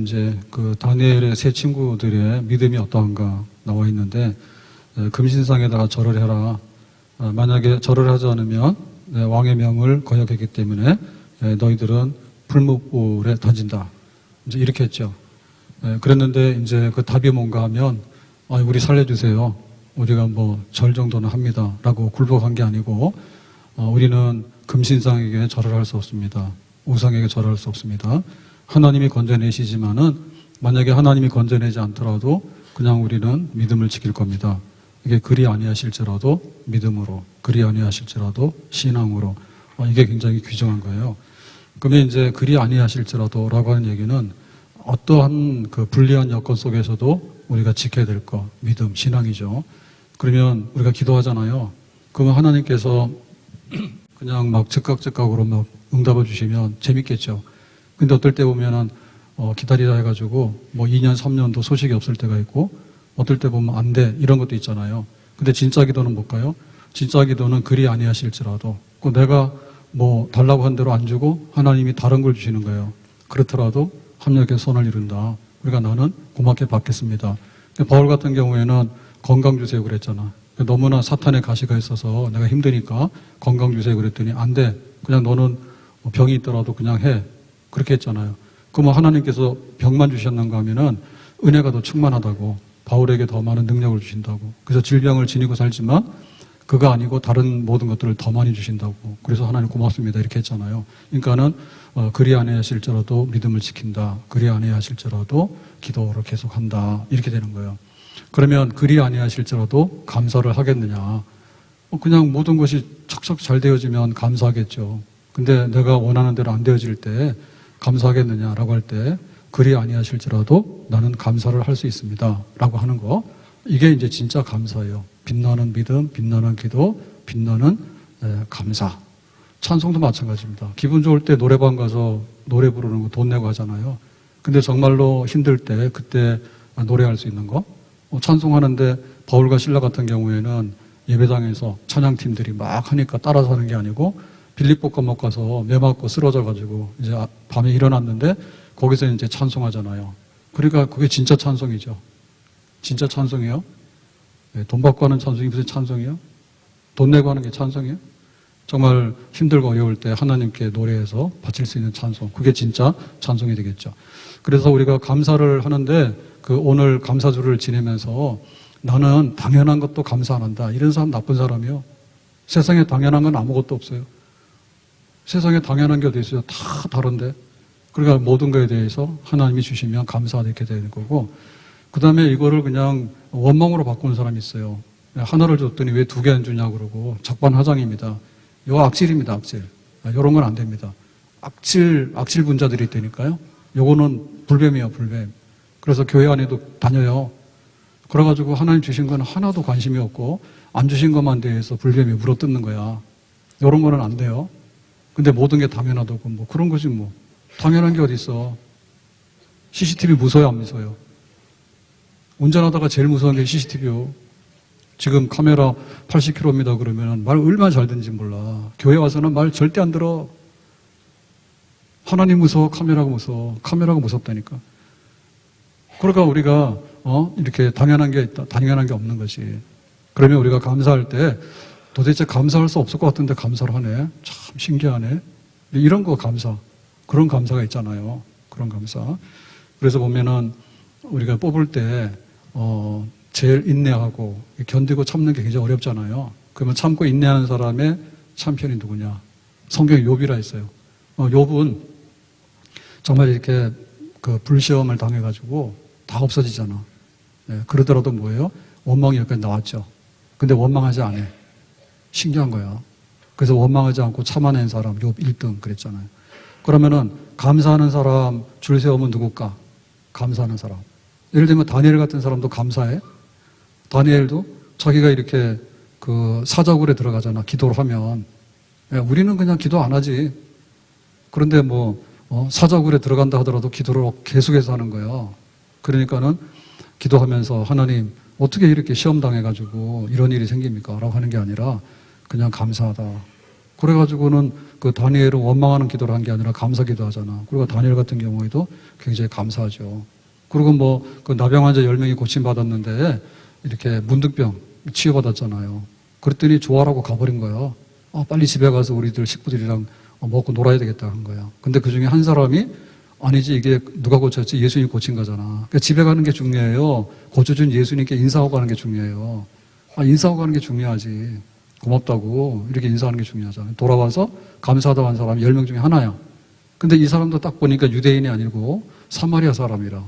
이제 그 다니엘의 세 친구들의 믿음이 어떠한가 나와 있는데, 금신상에다가 절을 해라. 만약에 절을 하지 않으면 왕의 명을 거역했기 때문에 너희들은 불못불에 던진다. 이제 이렇게 했죠. 그랬는데 이제 그 답이 뭔가 하면, 우리 살려주세요. 우리가 뭐 절 정도는 합니다. 라고 굴복한 게 아니고, 우리는 금신상에게 절을 할 수 없습니다. 우상에게 절할 수 없습니다. 하나님이 건져내시지만은 만약에 하나님이 건져내지 않더라도 그냥 우리는 믿음을 지킬 겁니다. 이게 그리 아니하실지라도 믿음으로, 그리 아니하실지라도 신앙으로. 이게 굉장히 귀중한 거예요. 그러면 이제 그리 아니하실지라도라고 하는 얘기는 어떠한 그 불리한 여건 속에서도 우리가 지켜야 될 것, 믿음, 신앙이죠. 그러면 우리가 기도하잖아요. 그러면 하나님께서 그냥 막 즉각으로 막 응답을 주시면 재밌겠죠. 근데 어떨 때 보면은 기다리다 해가지고 뭐 2년, 3년도 소식이 없을 때가 있고, 어떨 때 보면 안 돼 이런 것도 있잖아요. 근데 진짜 기도는 뭘까요? 진짜 기도는 그리 아니하실지라도, 내가 뭐 달라고 한 대로 안 주고 하나님이 다른 걸 주시는 거예요. 그렇더라도 합력의 손을 이룬다. 우리가 나는 고맙게 받겠습니다. 바울 같은 경우에는 건강 주세요 그랬잖아. 너무나 사탄의 가시가 있어서 내가 힘드니까 건강 주세요 그랬더니 안 돼. 그냥 너는 병이 있더라도 그냥 해. 그렇게 했잖아요. 그러면 하나님께서 병만 주셨는가 하면은 은혜가 더 충만하다고, 바울에게 더 많은 능력을 주신다고. 그래서 질병을 지니고 살지만 그거 아니고 다른 모든 것들을 더 많이 주신다고. 그래서 하나님 고맙습니다 이렇게 했잖아요. 그러니까는 그리 아니하실지라도 믿음을 지킨다. 그리 아니하실지라도 기도를 계속한다. 이렇게 되는 거예요. 그러면 그리 아니하실지라도 감사를 하겠느냐? 그냥 모든 것이 척척 잘 되어지면 감사하겠죠. 근데 내가 원하는 대로 안 되어질 때 감사하겠느냐라고 할 때, 그리 아니하실지라도 나는 감사를 할 수 있습니다. 라고 하는 거. 이게 이제 진짜 감사예요. 빛나는 믿음, 빛나는 기도, 빛나는 감사. 찬송도 마찬가지입니다. 기분 좋을 때 노래방 가서 노래 부르는 거 돈 내고 하잖아요. 근데 정말로 힘들 때 그때 노래할 수 있는 거. 찬송하는데 바울과 실라 같은 경우에는 예배당에서 찬양팀들이 막 하니까 따라서 하는 게 아니고, 빌립보 감옥 가서 매 맞고 쓰러져가지고 이제 밤에 일어났는데 거기서 이제 찬송하잖아요. 그러니까 그게 진짜 찬송이죠. 진짜 찬송이에요. 돈 받고 하는 찬송이 무슨 찬송이에요? 돈 내고 하는 게 찬송이에요? 정말 힘들고 어려울 때 하나님께 노래해서 바칠 수 있는 찬송. 그게 진짜 찬송이 되겠죠. 그래서 우리가 감사를 하는데, 오늘 감사주를 지내면서 나는 당연한 것도 감사 안 한다. 이런 사람 나쁜 사람이요. 세상에 당연한 건 아무것도 없어요. 세상에 당연한 게 어디 있어요? 다 다른데. 그러니까 모든 거에 대해서 하나님이 주시면 감사하게 되는 거고, 그 다음에 이거를 그냥 원망으로 바꾸는 사람이 있어요. 하나를 줬더니 왜 2개 안 주냐 그러고, 적반하장입니다. 이거 악질입니다, 악질. 이런 건 안 됩니다. 악질 분자들이 있다니까요. 요거는 불뱀이에요, 불뱀. 그래서 교회 안에도 다녀요. 그래가지고 하나님 주신 건 하나도 관심이 없고, 안 주신 것만 대해서 불뱀이 물어뜯는 거야. 이런 거는 안 돼요. 근데 모든 게 당연하다고, 뭐 그런 거지 뭐. 당연한 게 어디 있어. CCTV 무서워요, 안 무서워요? 운전하다가 제일 무서운 게 CCTV요. 지금 카메라 80km입니다 그러면 말 얼마나 잘 듣는지 몰라. 교회 와서는 말 절대 안 들어. 하나님 무서워, 카메라가 무서워. 카메라가 무섭다니까. 그러니까 우리가 이렇게 당연한 게 있다, 당연한 게 없는 거지. 그러면 우리가 감사할 때 도대체 감사할 수 없을 것 같은데 감사를 하네. 참 신기하네. 이런 거 감사. 그런 감사가 있잖아요. 그런 감사. 그래서 보면은 우리가 뽑을 때 제일 인내하고 견디고 참는 게 굉장히 어렵잖아요. 그러면 참고 인내하는 사람의 참편이 누구냐? 성경에 욥이라 있어요. 욥은 정말 이렇게 그 불시험을 당해가지고 다 없어지잖아. 그러더라도 뭐예요? 원망이 여기까지 나왔죠. 근데 원망하지 않아. 신기한 거야. 그래서 원망하지 않고 참아낸 사람, 욥 1등 그랬잖아요. 그러면은 감사하는 사람 줄 세우면 누굴까? 감사하는 사람. 예를 들면 다니엘 같은 사람도 감사해. 다니엘도 자기가 이렇게 그 사자굴에 들어가잖아. 기도를 하면. 우리는 그냥 기도 안 하지. 그런데 뭐 사자굴에 들어간다 하더라도 기도를 계속해서 하는 거예요. 그러니까는 기도하면서 하나님 어떻게 이렇게 시험 당해가지고 이런 일이 생깁니까? 라고 하는 게 아니라 그냥 감사하다. 그래가지고는 그 다니엘은 원망하는 기도를 한 게 아니라 감사 기도하잖아. 그리고 다니엘 같은 경우에도 굉장히 감사하죠. 그리고 뭐 그 나병 환자 10명이 고침받았는데 이렇게 문득병 치유받았잖아요. 그랬더니 좋아라고 가버린 거예요. 빨리 집에 가서 우리들 식구들이랑 먹고 놀아야 되겠다 한 거야. 근데 그 중에 한 사람이 아니지 이게 누가 고쳤지? 예수님이 고친 거잖아. 그러니까 집에 가는 게 중요해요. 고쳐준 예수님께 인사하고 가는 게 중요해요. 인사하고 가는 게 중요하지. 고맙다고 이렇게 인사하는 게 중요하잖아요. 돌아와서 감사하다고 한 사람이 10명 중에 하나야. 근데 이 사람도 딱 보니까 유대인이 아니고 사마리아 사람이라.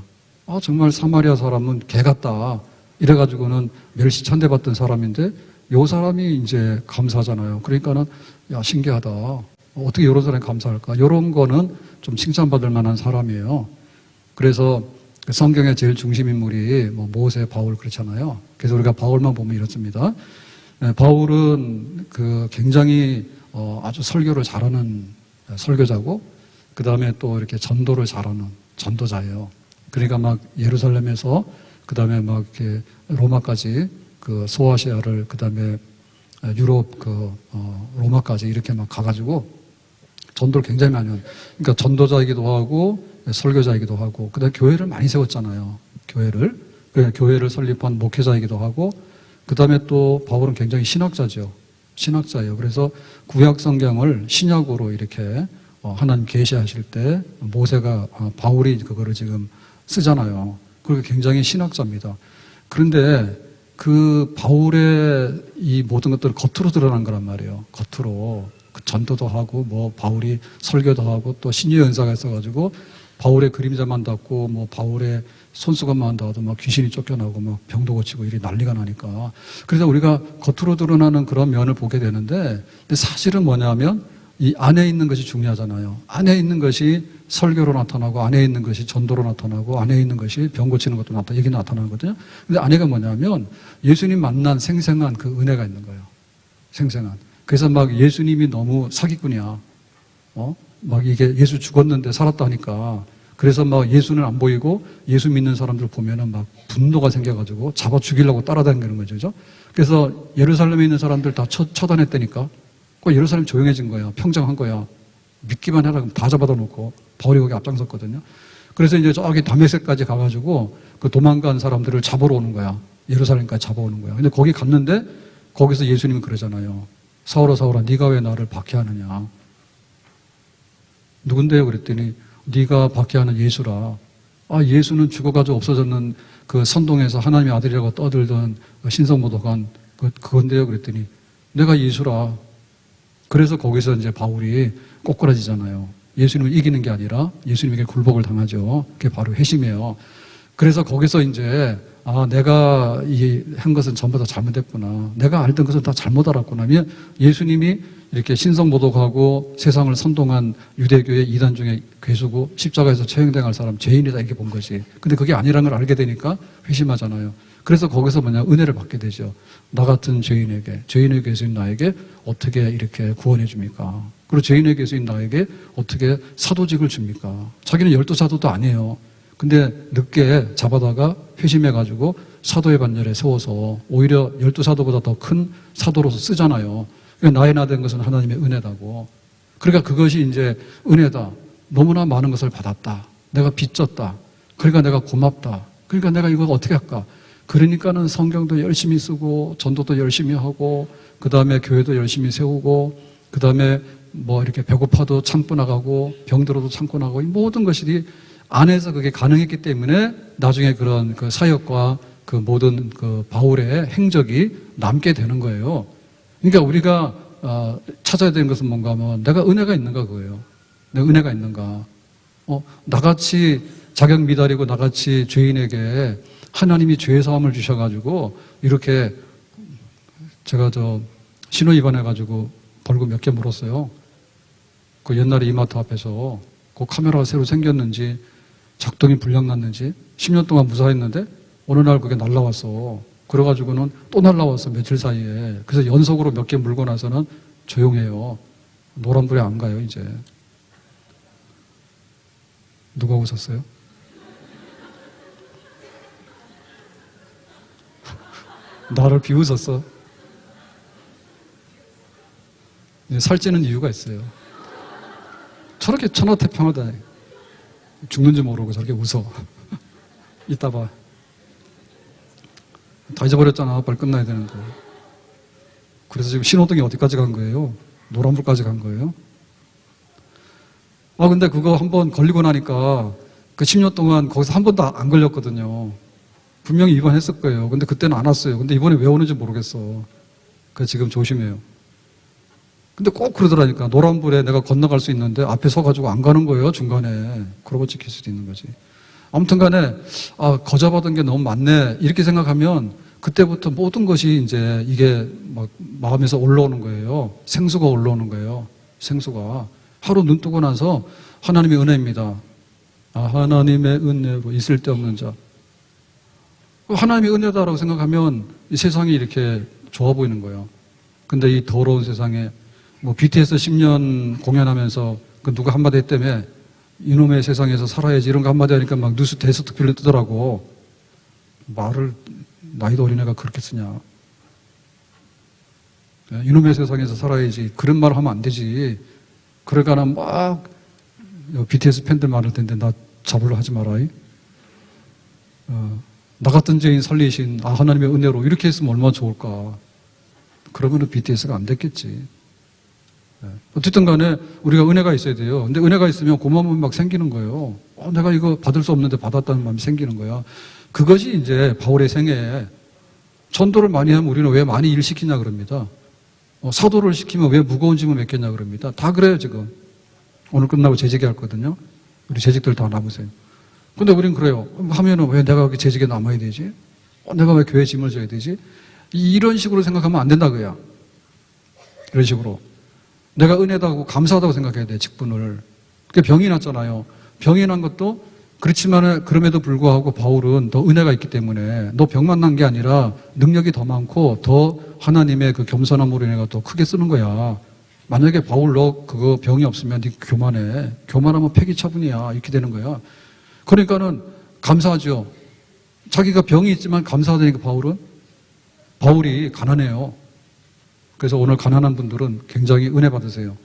정말 사마리아 사람은 개 같다. 이래가지고는 멸시 천대받던 사람인데 요 사람이 이제 감사하잖아요. 그러니까는 야 신기하다. 어떻게 이런 사람이 감사할까? 이런 거는 좀 칭찬받을 만한 사람이에요. 그래서 성경의 제일 중심 인물이 뭐 모세, 바울 그렇잖아요. 그래서 우리가 바울만 보면 이렇습니다. 바울은 그 굉장히 아주 설교를 잘하는 설교자고 그 다음에 또 이렇게 전도를 잘하는 전도자예요. 그러니까 막 예루살렘에서 그 다음에 막 이렇게 로마까지 그 소아시아를 그 다음에 유럽 로마까지 이렇게 막 가가지고 전도를 굉장히 많이 해요. 그러니까 전도자이기도 하고 설교자이기도 하고 그다음에 교회를 많이 세웠잖아요. 교회를 설립한 목회자이기도 하고 그다음에 또 바울은 굉장히 신학자죠. 신학자예요. 그래서 구약 성경을 신약으로 이렇게 하나님 계시하실 때 모세가 바울이 그거를 지금 쓰잖아요. 그리고 굉장히 신학자입니다. 그런데 그 바울의 이 모든 것들은 겉으로 드러난 거란 말이에요. 겉으로. 전도도 하고 뭐 바울이 설교도 하고 또 신유 연사가 있어가지고 바울의 그림자만 닿고 뭐 바울의 손수건만 닿아도 막 귀신이 쫓겨나고 막 병도 고치고 이리 난리가 나니까 그래서 우리가 겉으로 드러나는 그런 면을 보게 되는데 근데 사실은 뭐냐면 이 안에 있는 것이 중요하잖아요. 안에 있는 것이 설교로 나타나고 안에 있는 것이 전도로 나타나고 안에 있는 것이 병 고치는 것도 이게 나타나거든요. 근데 안에가 뭐냐면 예수님 만난 생생한 그 은혜가 있는 거예요. 생생한. 그래서 막 예수님이 너무 사기꾼이야. 막 이게 예수 죽었는데 살았다 하니까. 그래서 막 예수는 안 보이고 예수 믿는 사람들 보면은 막 분노가 생겨가지고 잡아 죽이려고 따라다니는 거죠. 그죠? 그래서 예루살렘에 있는 사람들 다 처단했다니까. 그 예루살렘 조용해진 거야. 평정한 거야. 믿기만 해라. 그럼 다 잡아다 놓고 바울이 거기 앞장섰거든요. 그래서 이제 저기 다메섹까지 가가지고 그 도망간 사람들을 잡으러 오는 거야. 예루살렘까지 잡아오는 거야. 근데 거기 갔는데 거기서 예수님이 그러잖아요. 사울아 사울아 네가 왜 나를 박해하느냐. 누군데요? 그랬더니 네가 박해하는 예수라. 예수는 죽어가지고 없어졌는 그 선동에서 하나님의 아들이라고 떠들던 신성모독한 그건데요. 그랬더니 내가 예수라. 그래서 거기서 이제 바울이 꼬꾸라지잖아요. 예수님을 이기는 게 아니라 예수님에게 굴복을 당하죠. 그게 바로 회심이에요. 그래서 거기서 이제 내가 한 것은 전부 다 잘못했구나. 내가 알던 것은 다 잘못 알았구나. 예수님이 이렇게 신성모독하고 세상을 선동한 유대교의 이단 중에 괴수고 십자가에서 처형당할 사람 죄인이다 이렇게 본 거지. 근데 그게 아니라는 걸 알게 되니까 회심하잖아요. 그래서 거기서 은혜를 받게 되죠. 나 같은 죄인의 괴수인 나에게 어떻게 이렇게 구원해 줍니까? 그리고 죄인의 괴수인 나에게 어떻게 사도직을 줍니까? 자기는 12사도도 아니에요. 근데 늦게 잡아다가 회심해가지고 사도의 반열에 세워서 오히려 12사도보다 더 큰 사도로서 쓰잖아요. 그러니까 나의 나 된 것은 하나님의 은혜다고. 그러니까 그것이 이제 은혜다. 너무나 많은 것을 받았다. 내가 빚졌다. 그러니까 내가 고맙다. 그러니까 내가 이거 어떻게 할까? 그러니까는 성경도 열심히 쓰고 전도도 열심히 하고 그 다음에 교회도 열심히 세우고 그 다음에 뭐 이렇게 배고파도 참고 나가고 병들어도 참고 나가고 이 모든 것이 안에서 그게 가능했기 때문에 나중에 그런 그 사역과 그 모든 그 바울의 행적이 남게 되는 거예요. 그러니까 우리가 찾아야 되는 것은 뭔가 하면 내가 은혜가 있는가 그거예요. 내가 은혜가 있는가. 나같이 자격 미달이고 나같이 죄인에게 하나님이 죄 사함을 주셔가지고 이렇게 제가 신호 위반해가지고 벌금 몇 개 물었어요. 그 옛날에 이마트 앞에서 그 카메라가 새로 생겼는지 작동이 불량났는지 10년 동안 무사했는데 어느 날 그게 날라왔어. 그래가지고는 또 날라왔어 며칠 사이에. 그래서 연속으로 몇 개 물고 나서는 조용해요. 노란불에 안 가요 이제. 누가 웃었어요? 나를 비웃었어. 살찌는 이유가 있어요. 저렇게 천하태평하다. 죽는지 모르고 저렇게 웃어. 이따 봐. 다 잊어버렸잖아. 빨리 끝나야 되는데. 그래서 지금 신호등이 어디까지 간 거예요? 노란불까지 간 거예요? 근데 그거 한번 걸리고 나니까 그 10년 동안 거기서 한 번도 안 걸렸거든요. 분명히 위반했을 거예요. 근데 그때는 안 왔어요. 근데 이번에 왜 오는지 모르겠어. 그래서 지금 조심해요. 근데 꼭 그러더라니까. 노란불에 내가 건너갈 수 있는데 앞에 서가지고 안 가는 거예요. 중간에. 그러고 찍힐 수도 있는 거지. 아무튼 간에, 거저받은 게 너무 많네. 이렇게 생각하면 그때부터 모든 것이 이제 이게 막 마음에서 올라오는 거예요. 생수가 올라오는 거예요. 생수가. 하루 눈 뜨고 나서 하나님의 은혜입니다. 하나님의 은혜로 있을 데 없는 자. 하나님의 은혜다라고 생각하면 이 세상이 이렇게 좋아 보이는 거예요. 근데 이 더러운 세상에 BTS 10년 공연하면서 그 누가 한마디 했다며 이놈의 세상에서 살아야지 이런 거 한마디 하니까 막 뉴스 대서특필로 뜨더라고. 말을 나이도 어린애가 그렇게 쓰냐. 이놈의 세상에서 살아야지. 그런 말 하면 안 되지. 그러니까 막 BTS 팬들 많을 텐데 나 잡으려 하지 마라. 나 같은 죄인 살리신 하나님의 은혜로 이렇게 했으면 얼마나 좋을까. 그러면은 BTS가 안 됐겠지. 어쨌든 간에 우리가 은혜가 있어야 돼요. 근데 은혜가 있으면 고마운 마음이 막 생기는 거예요. 내가 이거 받을 수 없는데 받았다는 마음이 생기는 거야. 그것이 이제 바울의 생애에 전도를 많이 하면 우리는 왜 많이 일 시키냐 그럽니다. 사도를 시키면 왜 무거운 짐을 맡겼냐 그럽니다. 다 그래요 지금. 오늘 끝나고 재직이 할 거거든요. 우리 재직들 다 남으세요. 근데 우린 그래요. 하면은 왜 내가 여기 재직에 남아야 되지? 내가 왜 교회 짐을 져야 되지? 이런 식으로 생각하면 안 된다 그야. 이런 식으로. 내가 은혜다고 감사하다고 생각해야 돼, 직분을. 그게 병이 났잖아요. 병이 난 것도 그렇지만 그럼에도 불구하고 바울은 더 은혜가 있기 때문에 너 병만 난 게 아니라 능력이 더 많고 더 하나님의 그 겸손함으로 인해서 더 크게 쓰는 거야. 만약에 바울 너 그거 병이 없으면 네 교만해. 교만하면 폐기처분이야. 이렇게 되는 거야. 그러니까는 감사하죠. 자기가 병이 있지만 감사하다니까 바울이 가난해요. 그래서 오늘 가난한 분들은 굉장히 은혜 받으세요.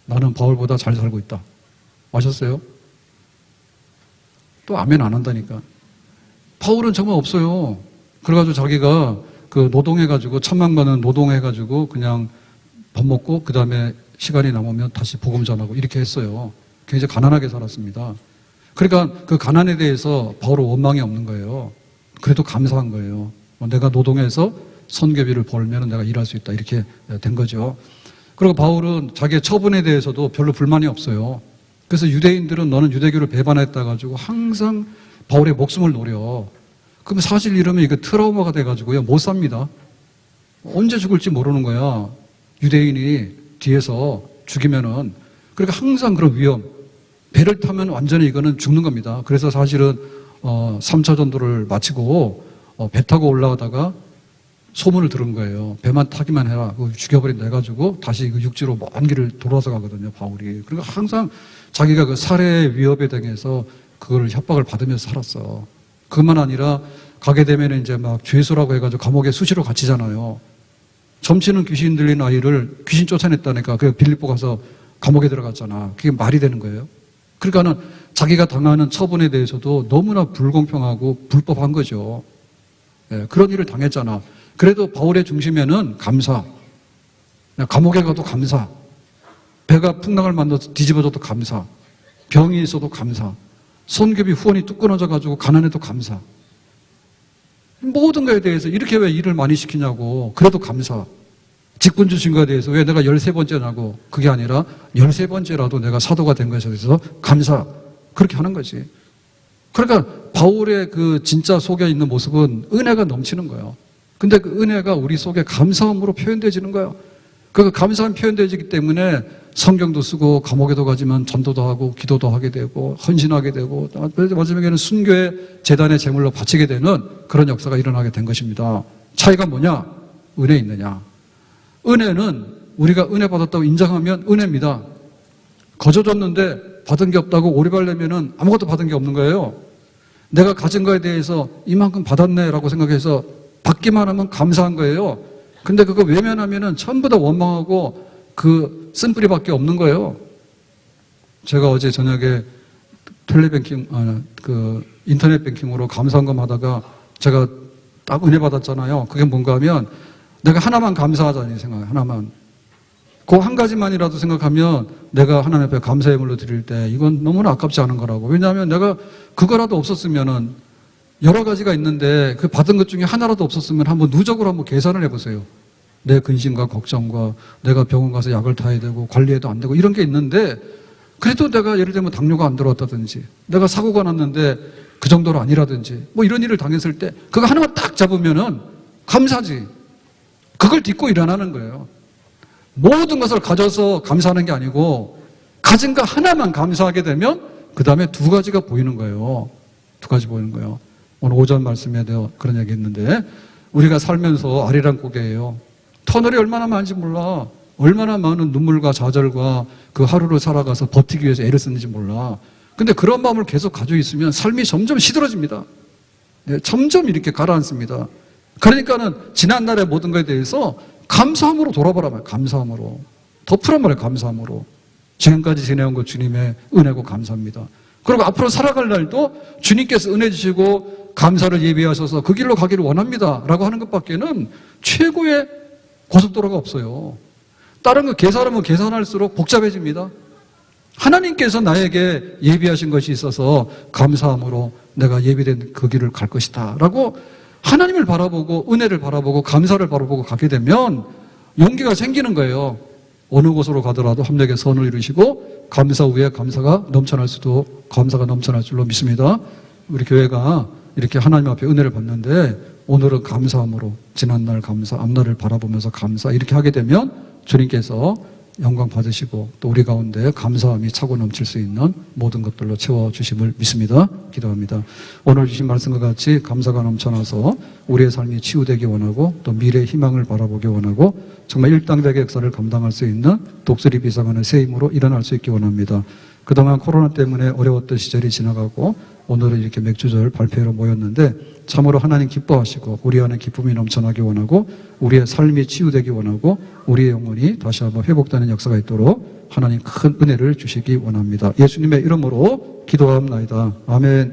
나는 바울보다 잘 살고 있다. 아셨어요? 또 아멘 안 한다니까. 바울은 정말 없어요. 그래가지고 자기가 그 노동해가지고 1000만 노동해가지고 그냥 밥 먹고 그 다음에 시간이 남으면 다시 복음 전하고 이렇게 했어요. 굉장히 가난하게 살았습니다. 그러니까 그 가난에 대해서 바울은 원망이 없는 거예요. 그래도 감사한 거예요. 내가 노동해서 선교비를 벌면 내가 일할 수 있다. 이렇게 된 거죠. 그리고 바울은 자기의 처분에 대해서도 별로 불만이 없어요. 그래서 유대인들은 너는 유대교를 배반했다 가지고 항상 바울의 목숨을 노려. 그럼 사실 이러면 이거 트라우마가 돼가지고요. 못 삽니다. 언제 죽을지 모르는 거야. 유대인이 뒤에서 죽이면은. 그러니까 항상 그런 위험. 배를 타면 완전히 이거는 죽는 겁니다. 그래서 사실은 3차 전도를 마치고 배 타고 올라가다가 소문을 들은 거예요. 배만 타기만 해라. 죽여버린다 해가지고 다시 그 육지로 먼 길을 돌아서 가거든요, 바울이. 그러니까 항상 자기가 그 살해 위협에 대해서 그걸 협박을 받으면서 살았어. 그것만 아니라 가게 되면 이제 막 죄수라고 해가지고 감옥에 수시로 갇히잖아요. 점치는 귀신 들린 아이를 귀신 쫓아냈다니까. 그 빌립보 가서 감옥에 들어갔잖아. 그게 말이 되는 거예요. 그러니까는 자기가 당하는 처분에 대해서도 너무나 불공평하고 불법한 거죠. 예, 그런 일을 당했잖아. 그래도 바울의 중심에는 감사. 감옥에 가도 감사. 배가 풍랑을 만나서 뒤집어져도 감사. 병이 있어도 감사. 선교비 후원이 뚝 끊어져가지고 가난해도 감사. 모든 거에 대해서 이렇게 왜 일을 많이 시키냐고. 그래도 감사. 직분 주신 거에 대해서 왜 내가 13번째냐고. 그게 아니라 13번째라도 내가 사도가 된 것에 대해서 감사. 그렇게 하는 거지. 그러니까 바울의 그 진짜 속에 있는 모습은 은혜가 넘치는 거예요. 근데 그 은혜가 우리 속에 감사함으로 표현되어지는 거예요. 그 감사함 표현되어지기 때문에 성경도 쓰고 감옥에도 가지만 전도도 하고 기도도 하게 되고 헌신하게 되고 마지막에는 순교의 재단의 제물로 바치게 되는 그런 역사가 일어나게 된 것입니다. 차이가 뭐냐? 은혜 있느냐? 은혜는 우리가 은혜 받았다고 인정하면 은혜입니다. 거저 줬는데 받은 게 없다고 오리발내면은 아무것도 받은 게 없는 거예요. 내가 가진 거에 대해서 이만큼 받았네라고 생각해서 받기만 하면 감사한 거예요. 근데 그거 외면하면은 전부 다 원망하고 그 쓴뿌리밖에 없는 거예요. 제가 어제 저녁에 인터넷 뱅킹으로 감사한금 하다가 제가 딱 은혜 받았잖아요. 그게 뭔가 하면 내가 하나만 감사하자니 생각해요. 하나만. 그 한 가지만이라도 생각하면 내가 하나님 앞에 감사의 물로 드릴 때 이건 너무나 아깝지 않은 거라고. 왜냐하면 내가 그거라도 없었으면은 여러 가지가 있는데 그 받은 것 중에 하나라도 없었으면 한번 누적으로 한번 계산을 해보세요. 내 근심과 걱정과 내가 병원 가서 약을 타야 되고 관리해도 안 되고 이런 게 있는데 그래도 내가 예를 들면 당뇨가 안 들어왔다든지 내가 사고가 났는데 그 정도로 아니라든지 뭐 이런 일을 당했을 때 그거 하나만 딱 잡으면은 감사지. 그걸 딛고 일어나는 거예요. 모든 것을 가져서 감사하는 게 아니고 가진 거 하나만 감사하게 되면 그 다음에 두 가지가 보이는 거예요. 두 가지 보이는 거예요. 오늘 오전 말씀에도 그런 얘기 했는데 우리가 살면서 아리랑 고개예요. 터널이 얼마나 많은지 몰라. 얼마나 많은 눈물과 좌절과 그 하루를 살아가서 버티기 위해서 애를 쓰는지 몰라. 근데 그런 마음을 계속 가지고 있으면 삶이 점점 시들어집니다. 네, 점점 이렇게 가라앉습니다. 그러니까는 지난날의 모든 것에 대해서 감사함으로 돌아보란 말이에요. 감사함으로. 덮으란 말이에요. 감사함으로. 지금까지 지내온 것 주님의 은혜고 감사합니다. 그리고 앞으로 살아갈 날도 주님께서 은혜 주시고 감사를 예비하셔서 그 길로 가기를 원합니다. 라고 하는 것밖에는 최고의 고속도로가 없어요. 다른 거 계산하면 계산할수록 복잡해집니다. 하나님께서 나에게 예비하신 것이 있어서 감사함으로 내가 예비된 그 길을 갈 것이다. 라고 하나님을 바라보고 은혜를 바라보고 감사를 바라보고 가게 되면 용기가 생기는 거예요. 어느 곳으로 가더라도 합력의 선을 이루시고 감사 후에 감사가 넘쳐날 줄로 믿습니다. 우리 교회가 이렇게 하나님 앞에 은혜를 받는데 오늘은 감사함으로 지난날 감사, 앞날을 바라보면서 감사 이렇게 하게 되면 주님께서 영광 받으시고 또 우리 가운데 감사함이 차고 넘칠 수 있는 모든 것들로 채워주심을 믿습니다. 기도합니다. 오늘 주신 말씀과 같이 감사가 넘쳐나서 우리의 삶이 치유되기 원하고 또 미래의 희망을 바라보기 원하고 정말 일당백의 역사를 감당할 수 있는 독수리 비상하는 새 힘으로 일어날 수 있기 원합니다. 그동안 코로나 때문에 어려웠던 시절이 지나가고 오늘은 이렇게 맥주절 발표회로 모였는데 참으로 하나님 기뻐하시고 우리 안에 기쁨이 넘쳐나기 원하고 우리의 삶이 치유되기 원하고 우리의 영혼이 다시 한번 회복되는 역사가 있도록 하나님 큰 은혜를 주시기 원합니다. 예수님의 이름으로 기도합나이다. 아멘.